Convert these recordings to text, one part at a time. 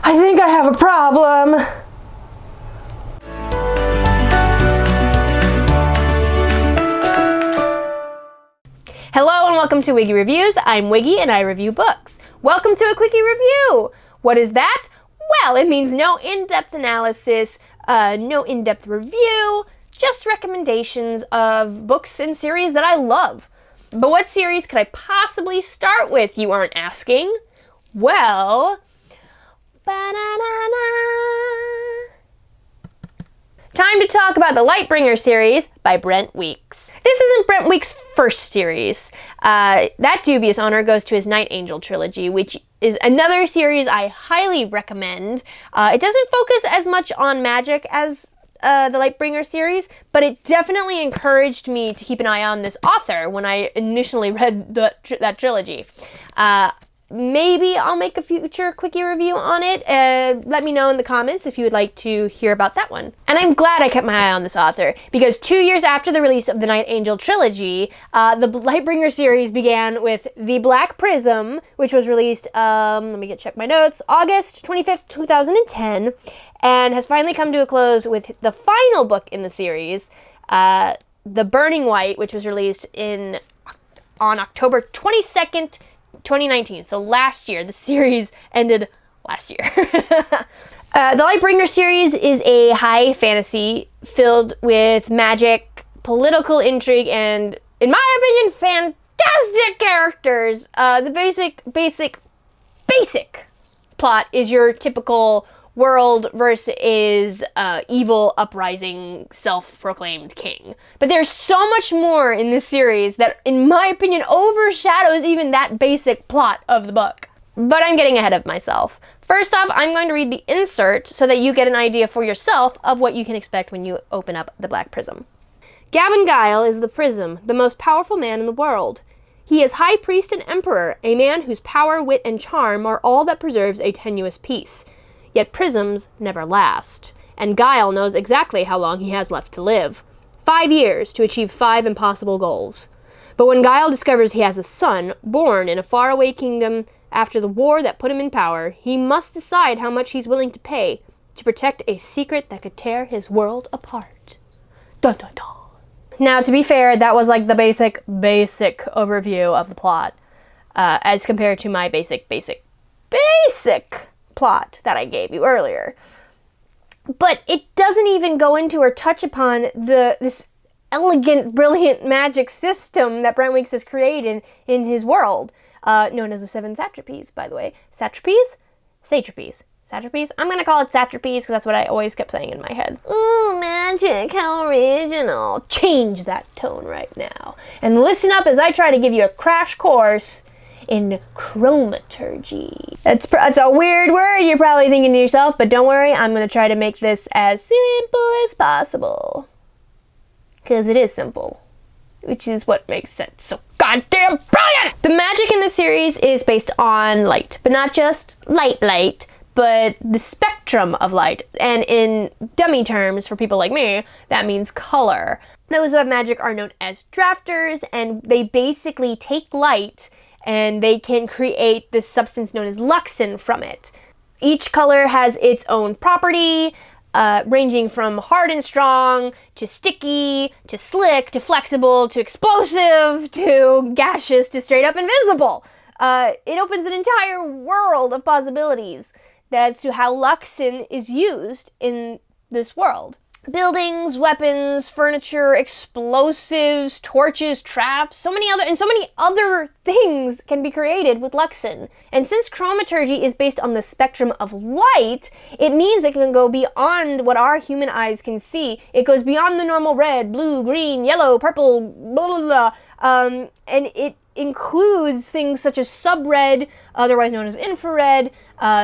I think I have a problem. Hello and welcome to Wiggy Reviews. I'm Wiggy and I review books. Welcome to a Quickie review. What is that? Well, it means no in-depth analysis, no in-depth review, just recommendations of books and series that I love. But what series could I possibly start with, you aren't asking? Well, time to talk about the Lightbringer series by Brent Weeks. This isn't Brent Weeks' first series. That dubious honor goes to his Night Angel trilogy, which is another series I highly recommend. It doesn't focus as much on magic as the Lightbringer series, but it definitely encouraged me to keep an eye on this author when I initially read that trilogy. Maybe I'll make a future Quickie review on it. Let me know in the comments if you would like to hear about that one. And I'm glad I kept my eye on this author, because 2 years after the release of the Night Angel trilogy, the Lightbringer series began with the Black Prism, which was released, let me check my notes, August 25th, 2010, and has finally come to a close with the final book in the series, The Burning White, which was released on October 22nd, 2019, so last year. The series ended last year. The Lightbringer series is a high fantasy filled with magic, political intrigue, and, in my opinion, fantastic characters. The basic plot is your typical world versus evil, uprising, self-proclaimed king. But there's so much more in this series that, in my opinion, overshadows even that basic plot of the book. But I'm getting ahead of myself. First off, I'm going to read the insert so that you get an idea for yourself of what you can expect when you open up the Black Prism. Gavin Guile is the Prism, the most powerful man in the world. He is High Priest and Emperor, a man whose power, wit, and charm are all that preserves a tenuous peace. Yet prisms never last, and Guile knows exactly how long he has left to live. 5 years to achieve 5 impossible goals. But when Guile discovers he has a son, born in a faraway kingdom after the war that put him in power, he must decide how much he's willing to pay to protect a secret that could tear his world apart. Dun dun dun. Now, to be fair, that was like the basic overview of the plot, as compared to my basic plot that I gave you earlier. But it doesn't even go into or touch upon this elegant, brilliant magic system that Brent Weeks has created in his world, known as the Seven Satrapies, by the way. Satrapies? Satrapies. Satrapies? I'm gonna call it Satrapies because that's what I always kept saying in my head. Ooh, magic, how original. Change that tone right now. And listen up as I try to give you a crash course in chromaturgy. It's a weird word, you're probably thinking to yourself, but don't worry, I'm going to try to make this as simple as possible. Because it is simple, which is what makes it so goddamn brilliant! The magic in the series is based on light, but not just light, but the spectrum of light. And in dummy terms, for people like me, that means color. Those who have magic are known as drafters, and they basically take light and they can create this substance known as Luxin from it. Each color has its own property, ranging from hard and strong, to sticky, to slick, to flexible, to explosive, to gaseous, to straight up invisible. It opens an entire world of possibilities as to how Luxin is used in this world. Buildings, weapons, furniture, explosives, torches, traps, so many other things can be created with Luxin. And since chromaturgy is based on the spectrum of light, it means it can go beyond what our human eyes can see. It goes beyond the normal red, blue, green, yellow, purple, blah, blah, blah. And it includes things such as sub-red, otherwise known as infrared,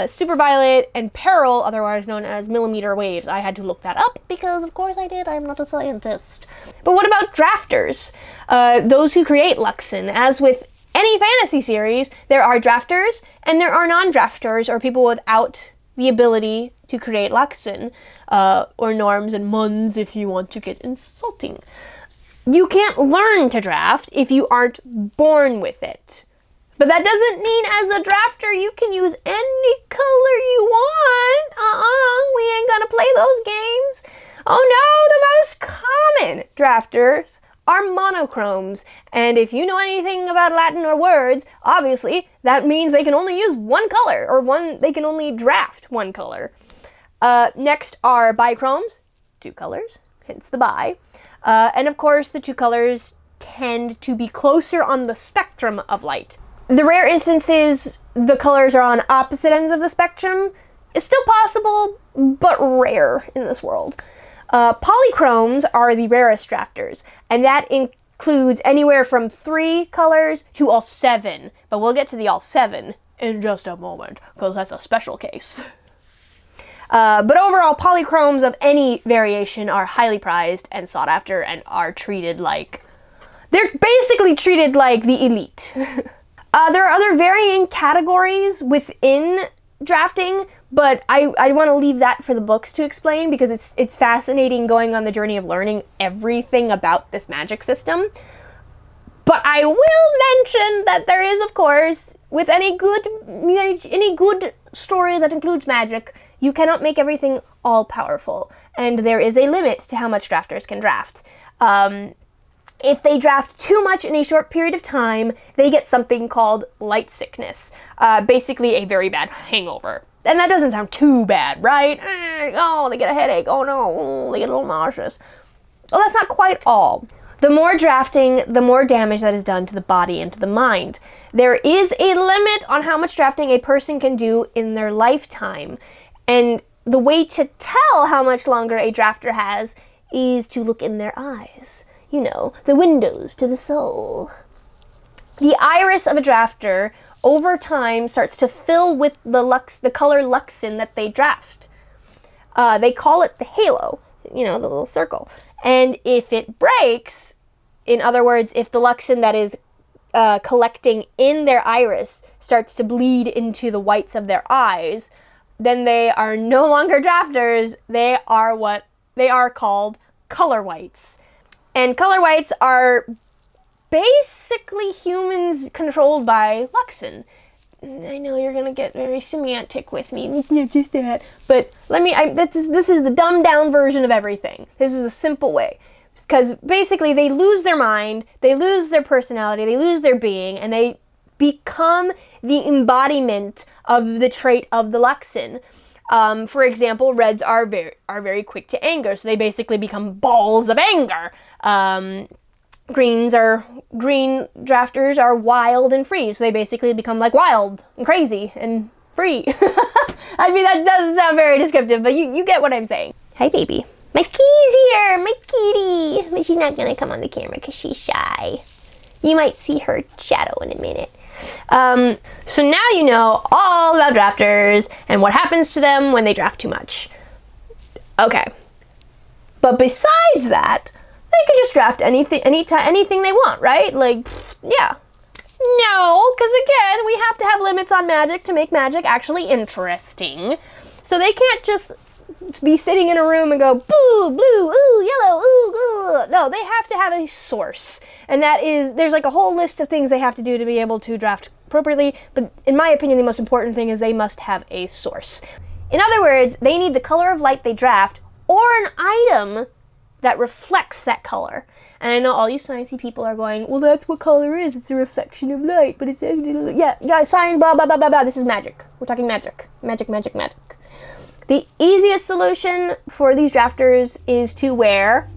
superviolet, and peril, otherwise known as millimeter waves. I had to look that up because, of course, I did. I'm not a scientist. But what about drafters? Those who create Luxin. As with any fantasy series, there are drafters and there are non-drafters, or people without the ability to create Luxin, or norms and muns if you want to get insulting. You can't learn to draft if you aren't born with it. But that doesn't mean as a drafter you can use any color you drafters are monochromes. And if you know anything about Latin or words, obviously that means they can only use one color, or they can only draft one color. Next are bichromes, 2 colors, hence the bi. And of course, the 2 colors tend to be closer on the spectrum of light. The rare instances the colors are on opposite ends of the spectrum is still possible, but rare in this world. Polychromes are the rarest drafters, and that includes anywhere from 3 colors to all 7. But we'll get to the all 7 in just a moment, because that's a special case. But overall, polychromes of any variation are highly prized and sought after and are treated like... They're basically treated like the elite. There are other varying categories within drafting, but I want to leave that for the books to explain, because it's fascinating going on the journey of learning everything about this magic system. But I will mention that there is, of course, with any good story that includes magic, you cannot make everything all-powerful, and there is a limit to how much drafters can draft. If they draft too much in a short period of time, they get something called light sickness, basically a very bad hangover. And that doesn't sound too bad, right? Oh, they get a headache. Oh no, they get a little nauseous. Well, that's not quite all. The more drafting, the more damage that is done to the body and to the mind. There is a limit on how much drafting a person can do in their lifetime. And the way to tell how much longer a drafter has is to look in their eyes. You know, the windows to the soul. The iris of a drafter over time starts to fill with the color Luxin that they draft. They call it the halo, you know, the little circle. And if it breaks, in other words, if the Luxin that is collecting in their iris starts to bleed into the whites of their eyes, then they are no longer drafters. They are called color whites. And color whites are basically humans controlled by Luxin. I know you're gonna get very semantic with me. It's not just that. But this is the dumbed down version of everything. This is the simple way. Because basically they lose their mind, they lose their personality, they lose their being, and they become the embodiment of the trait of the Luxin. For example, reds are very quick to anger, so they basically become balls of anger. Green drafters are wild and free, so they basically become like wild and crazy and free. I mean, that doesn't sound very descriptive, but you get what I'm saying. Hi, baby. My kitty's here, my kitty. But she's not gonna come on the camera because she's shy. You might see her shadow in a minute. So now you know all about drafters and what happens to them when they draft too much. Okay. But besides that, they can just draft anything they want, right? Like, yeah. No, because again, we have to have limits on magic to make magic actually interesting. So they can't just be sitting in a room and go, boo, blue, ooh, yellow, ooh, ooh. No, they have to have a source. And there's like a whole list of things they have to do to be able to draft appropriately. But in my opinion, the most important thing is they must have a source. In other words, they need the color of light they draft or an item that reflects that color. And I know all you sciencey people are going, well, that's what color is. It's a reflection of light, but it's... Yeah, guys, science, blah, blah, blah, blah, blah. This is magic. We're talking magic. Magic, magic, magic. The easiest solution for these drafters is to wear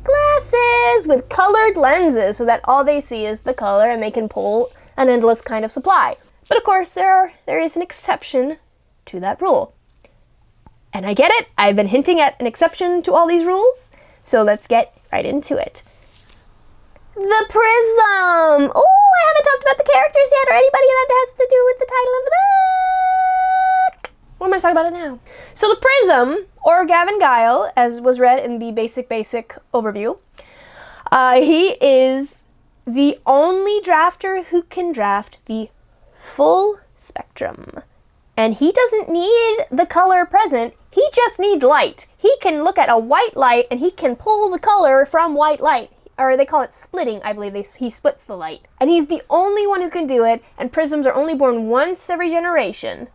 glasses with colored lenses so that all they see is the color and they can pull an endless kind of supply. But of course, there is an exception to that rule. And I get it. I've been hinting at an exception to all these rules. So let's get right into it. The Prism! Oh, I haven't talked about the characters yet or anybody that has to do with the title of the book. What am I talking about it now? So the Prism, or Gavin Guile, as was read in the basic overview, he is the only drafter who can draft the full spectrum. And he doesn't need the color present, he just needs light. He can look at a white light and he can pull the color from white light. Or they call it splitting, I believe. He splits the light. And he's the only one who can do it, and prisms are only born once every generation.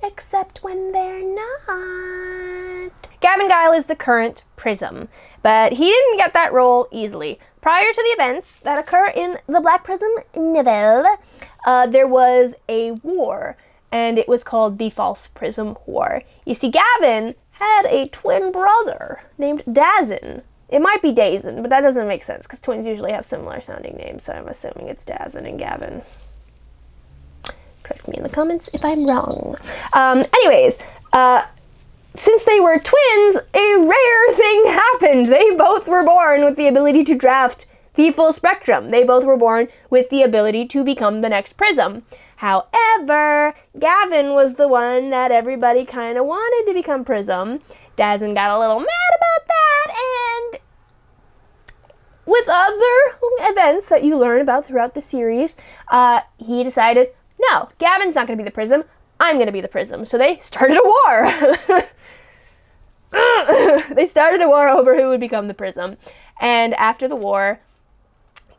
Except when they're not. Gavin Guile is the current Prism, but he didn't get that role easily. Prior to the events that occur in the Black Prism novel, there was a war, and it was called the False Prism War. You see, Gavin had a twin brother named Dazin. It might be Dazin, but that doesn't make sense, because twins usually have similar sounding names, so I'm assuming it's Dazin and Gavin. Correct me in the comments if I'm wrong. Anyways, since they were twins, a rare thing happened. They both were born with the ability to draft the full spectrum. They both were born with the ability to become the next Prism. However, Gavin was the one that everybody kind of wanted to become Prism. Dazin got a little mad about that, and with other events that you learn about throughout the series, he decided, no, Gavin's not going to be the Prism, I'm going to be the Prism. So they started a war. They started a war over who would become the Prism. And after the war,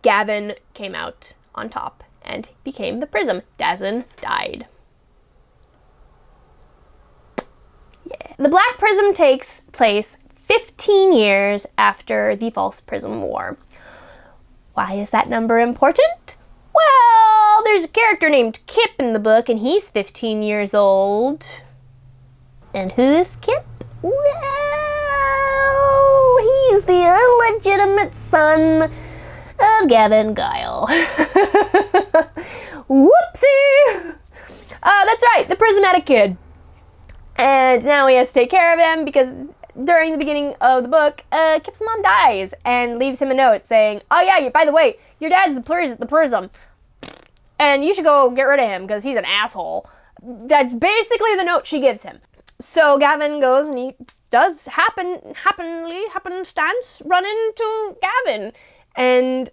Gavin came out on top and became the Prism. Dazin died. Yeah. The Black Prism takes place 15 years after the False Prism War. Why is that number important? Well, there's a character named Kip in the book, and he's 15 years old. And who's Kip? Well, he's the illegitimate son of Gavin Guile. Whoopsie! That's right, the Prism had a kid. And now he has to take care of him because during the beginning of the book, Kip's mom dies and leaves him a note saying, oh yeah, by the way, your dad's the Prism. And you should go get rid of him because he's an asshole. That's basically the note she gives him. So Gavin goes and he does happenstance run into Gavin. And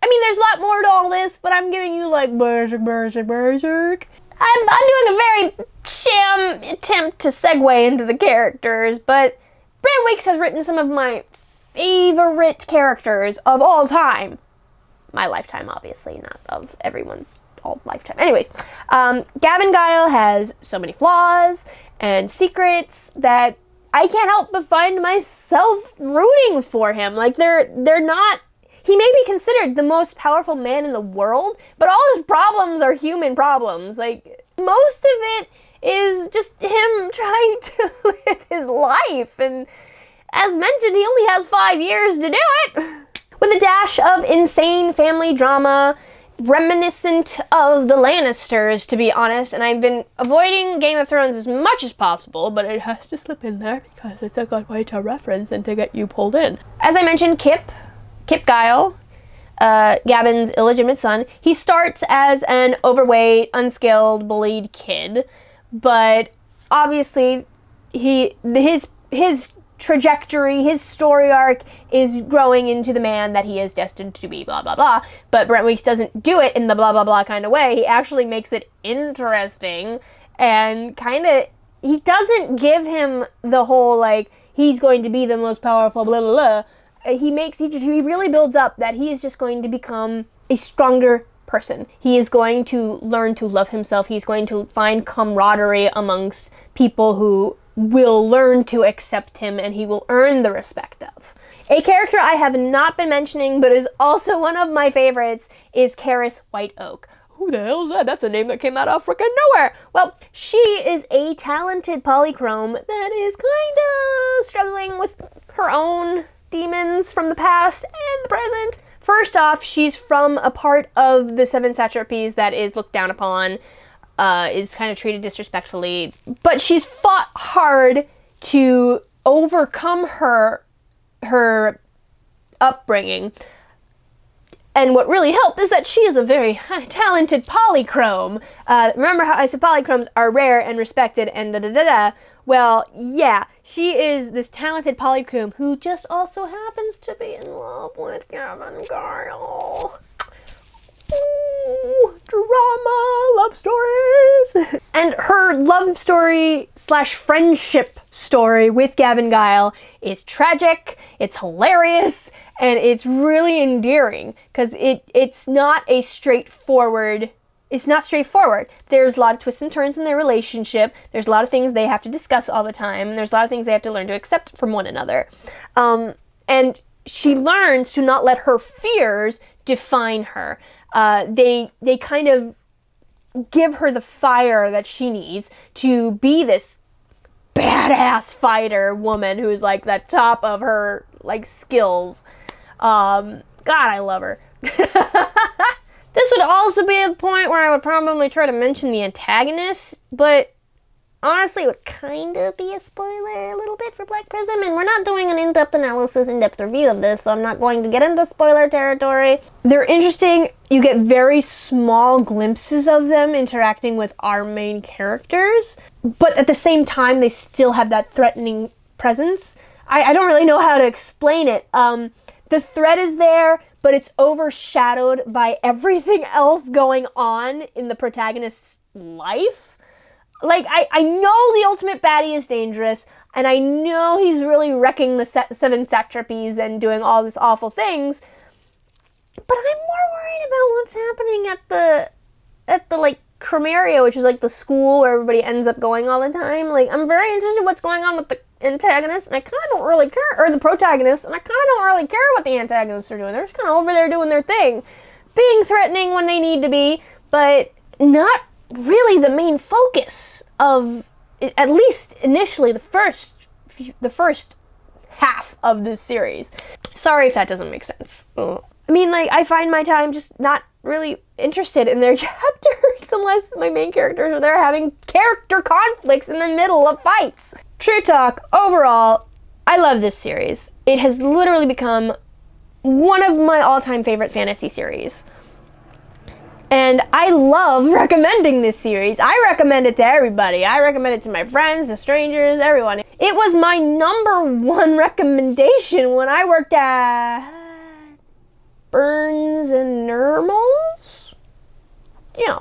I mean, there's a lot more to all this, but I'm giving you like berserk. I'm doing a very sham attempt to segue into the characters, but Brent Weeks has written some of my favorite characters of all time. My lifetime, obviously, not of everyone's all lifetime. Anyways, Gavin Guile has so many flaws and secrets that I can't help but find myself rooting for him. Like, they're not... He may be considered the most powerful man in the world, but all his problems are human problems. Like, most of it is just him trying to live his life, and as mentioned, he only has 5 years to do it! With a dash of insane family drama, reminiscent of the Lannisters, to be honest, and I've been avoiding Game of Thrones as much as possible, but it has to slip in there because it's a good way to reference and to get you pulled in. As I mentioned, Kip Guile, Gavin's illegitimate son, he starts as an overweight, unskilled, bullied kid, but obviously his trajectory, his story arc is growing into the man that he is destined to be, blah, blah, blah. But Brent Weeks doesn't do it in the blah, blah, blah kind of way. He actually makes it interesting and he doesn't give him the whole, like, he's going to be the most powerful, blah, blah, blah. He really builds up that he is just going to become a stronger person. He is going to learn to love himself. He's going to find camaraderie amongst people who will learn to accept him, and he will earn the respect of. A character I have not been mentioning, but is also one of my favorites, is Karis White Oak. Who the hell is that? That's a name that came out of frickin' nowhere. Well, she is a talented polychrome that is kind of struggling with her own demons from the past and the present. First off, she's from a part of the Seven Satrapies that is looked down upon, is kind of treated disrespectfully, but she's fought hard to overcome her upbringing. And what really helped is that she is a very talented polychrome. Remember how I said polychromes are rare and respected and da-da-da-da? Well, yeah, she is this talented polychrome who just also happens to be in love with Gavin Guile. Ooh, drama, love stories. And her love story / friendship story with Gavin Guile is tragic, it's hilarious, and it's really endearing because it's not a straightforward it's not straightforward. There's a lot of twists and turns in their relationship. There's a lot of things they have to discuss all the time. And there's a lot of things they have to learn to accept from one another. And she learns to not let her fears define her. They kind of give her the fire that she needs to be this badass fighter woman who's like the top of her like skills. God, I love her. This would also be a point where I would probably try to mention the antagonist, but honestly, it would kind of be a spoiler a little bit for Black Prism, and we're not doing an in-depth analysis, in-depth review of this, so I'm not going to get into spoiler territory. They're interesting. You get very small glimpses of them interacting with our main characters, but at the same time, they still have that threatening presence. I don't really know how to explain it. The threat is there, but it's overshadowed by everything else going on in the protagonist's life. Like, I know the ultimate baddie is dangerous, and I know he's really wrecking the Seven Satrapies and doing all these awful things, but I'm more worried about what's happening at the like, Cremaria, which is, like, the school where everybody ends up going all the time. Like, I'm very interested in what's going on with the antagonist, and I kind of don't really care, or the protagonist, and I kind of don't really care what the antagonists are doing. They're just kind of over there doing their thing, being threatening when they need to be, but not really the main focus of, at least initially, the first half of this series. Sorry if that doesn't make sense. I mean, like, I find my time just not really interested in their chapters unless my main characters are there having character conflicts in the middle of fights. True talk, overall, I love this series. It has literally become one of my all-time favorite fantasy series. And I love recommending this series. I recommend it to everybody. I recommend it to my friends, to strangers, everyone. It was my #1 recommendation when I worked at Burns and Normals. Yeah,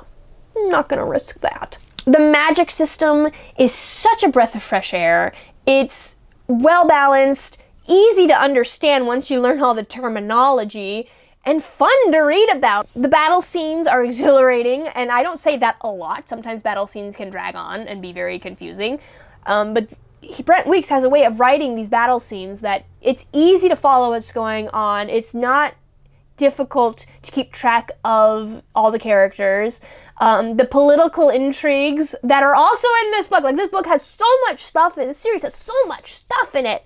I'm not gonna risk that. The magic system is such a breath of fresh air. It's well balanced, easy to understand once you learn all the terminology, and fun to read about. The battle scenes are exhilarating, and I don't say that a lot. Sometimes battle scenes can drag on and be very confusing. But Brent Weeks has a way of writing these battle scenes that it's easy to follow what's going on. It's not difficult to keep track of all the characters. The political intrigues that are also in this book. Like, this book has so much stuff in this series has so much stuff in it.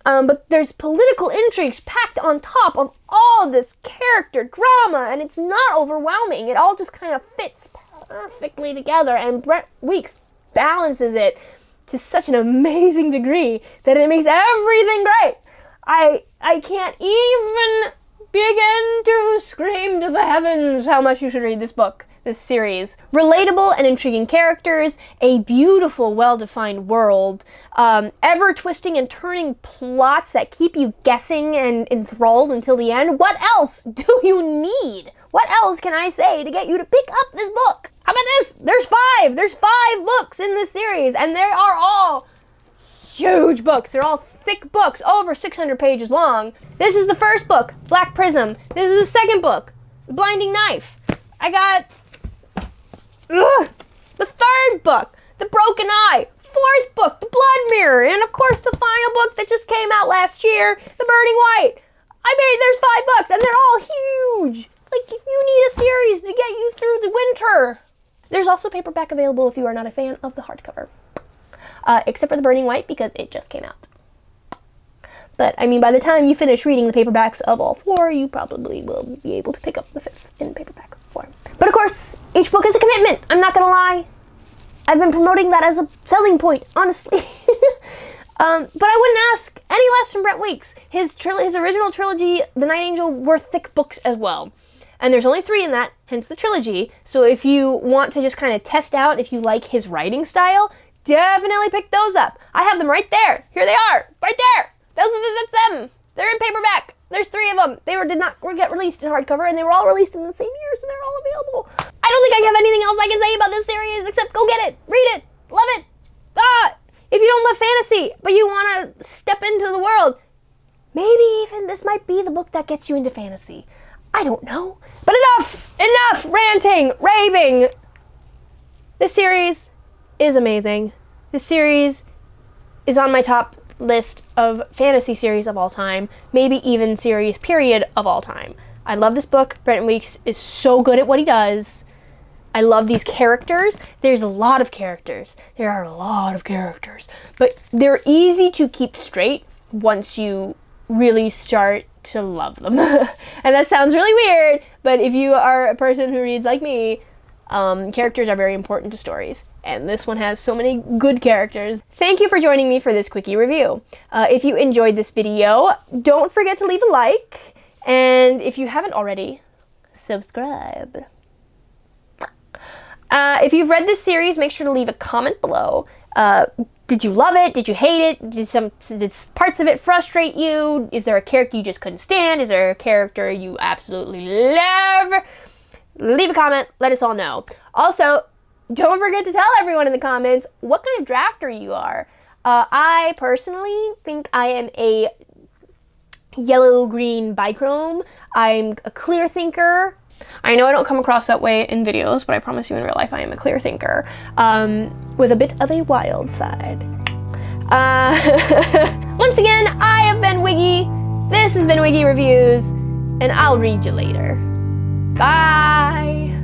But there's political intrigues packed on top of all this character drama, and it's not overwhelming. It all just kind of fits perfectly together, and Brent Weeks balances it to such an amazing degree that it makes everything great. I can't even begin to scream to the heavens how much you should read this book, this series. Relatable and intriguing characters, a beautiful, well-defined world, ever-twisting and turning plots that keep you guessing and enthralled until the end. What else do you need? What else can I say to get you to pick up this book? How about this? There's 5! There's 5 books in this series, and they are all huge books. They're all thick books, over 600 pages long. This is the first book, Black Prism. This is the second book, The Blinding Knife. I got the third book, The Broken Eye. Fourth book, The Blood Mirror. And of course, the final book that just came out last year, The Burning White. I mean, there's 5 books, and they're all huge. Like, if you need a series to get you through the winter. There's also paperback available if you are not a fan of the hardcover. Except for The Burning White, because it just came out. But, I mean, by the time you finish reading the paperbacks of all 4, you probably will be able to pick up the 5th in paperback form. But of course, each book is a commitment. I'm not gonna lie. I've been promoting that as a selling point, honestly. But I wouldn't ask any less from Brent Weeks. His original trilogy, The Night Angel, were thick books as well. And there's only 3 in that, hence the trilogy. So if you want to just kind of test out if you like his writing style, definitely pick those up. I have them right there. Here they are, right there. That's them. They're in paperback. There's 3 of them. They did not get released in hardcover, and they were all released in the same year, so they're all available. I don't think I have anything else I can say about this series except go get it, read it, love it. If you don't love fantasy, but you want to step into the world, maybe even this might be the book that gets you into fantasy. I don't know. But enough ranting, raving. This series is amazing. This series is on my top list of fantasy series of all time, maybe even series period of all time. I love this book. Brent Weeks is so good at what he does. I love these characters. There's a lot of characters. There are a lot of characters. But they're easy to keep straight once you really start to love them. And that sounds really weird, but if you are a person who reads like me, characters are very important to stories. And this one has so many good characters. Thank you for joining me for this quickie review. If you enjoyed this video, don't forget to leave a like. And if you haven't already, subscribe. If you've read this series, make sure to leave a comment below. Did you love it? Did you hate it? Did parts of it frustrate you? Is there a character you just couldn't stand? Is there a character you absolutely love? Leave a comment. Let us all know. Also, don't forget to tell everyone in the comments what kind of drafter you are. I personally think I am a yellow-green bichrome. I'm a clear thinker. I know I don't come across that way in videos, but I promise you in real life I am a clear thinker, with a bit of a wild side. Once again, I have been Wiggy. This has been Wiggy Reviews, and I'll read you later. Bye!